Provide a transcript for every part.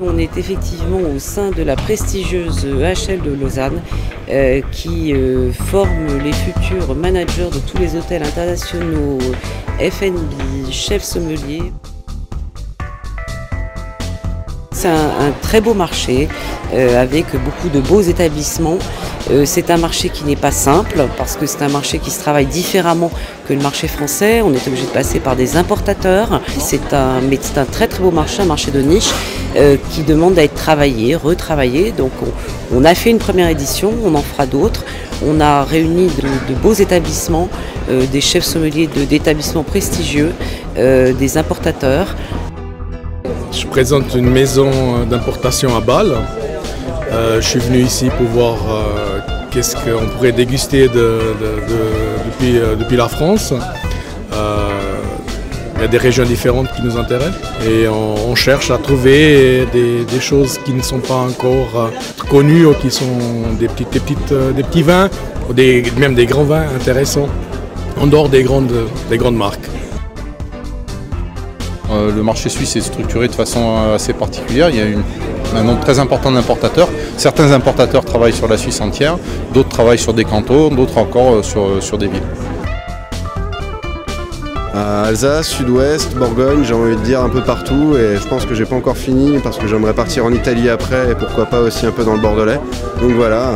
On est effectivement au sein de la prestigieuse HL de Lausanne qui forme les futurs managers de tous les hôtels internationaux, F&B, chefs sommeliers. C'est un très beau marché avec beaucoup de beaux établissements. C'est un marché qui n'est pas simple parce que c'est un marché qui se travaille différemment que le marché français. On est obligé de passer par des importateurs. C'est un très très beau marché, un marché de niche qui demande à être travaillé, retravaillé. Donc on a fait une première édition, on en fera d'autres. On a réuni de beaux établissements, des chefs sommeliers d'établissements prestigieux, des importateurs. Je présente une maison d'importation à Bâle. Je suis venu ici pour voir qu'est-ce qu'on pourrait déguster depuis la France. Il y a des régions différentes qui nous intéressent et on cherche à trouver des choses qui ne sont pas encore connues ou qui sont des petits vins ou même des grands vins intéressants en dehors des grandes marques. Le marché suisse est structuré de façon assez particulière. Il y a un nombre très important d'importateurs. Certains importateurs travaillent sur la Suisse entière, d'autres travaillent sur des cantons, d'autres encore sur des villes. Alsace, Sud-Ouest, Bourgogne, j'ai envie de dire un peu partout, et je pense que j'ai pas encore fini parce que j'aimerais partir en Italie après et pourquoi pas aussi un peu dans le Bordelais. Donc voilà,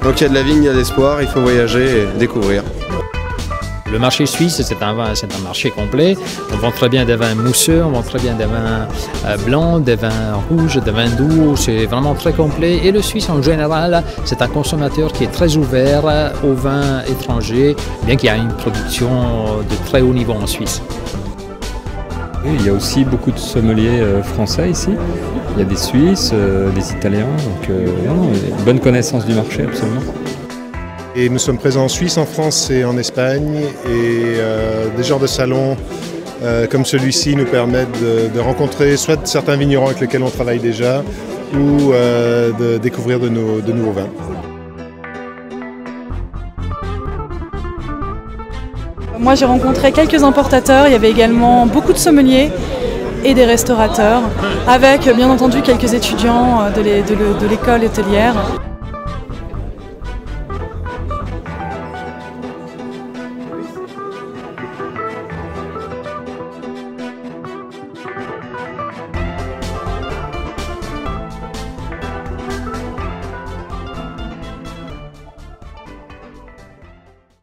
tant qu'il y a de la vigne, il y a de l'espoir, il faut voyager et découvrir. Le marché suisse, c'est un marché complet. On vend très bien des vins mousseux, on vend très bien des vins blancs, des vins rouges, des vins doux. C'est vraiment très complet. Et le Suisse, en général, c'est un consommateur qui est très ouvert aux vins étrangers, bien qu'il y ait une production de très haut niveau en Suisse. Il y a aussi beaucoup de sommeliers français ici. Il y a des Suisses, des Italiens. Donc, une bonne connaissance du marché, absolument. Et nous sommes présents en Suisse, en France et en Espagne. Et des genres de salons comme celui-ci nous permettent de rencontrer soit certains vignerons avec lesquels on travaille déjà ou de découvrir de nouveaux vins. Moi j'ai rencontré quelques importateurs, il y avait également beaucoup de sommeliers et des restaurateurs, avec bien entendu quelques étudiants de l'école hôtelière.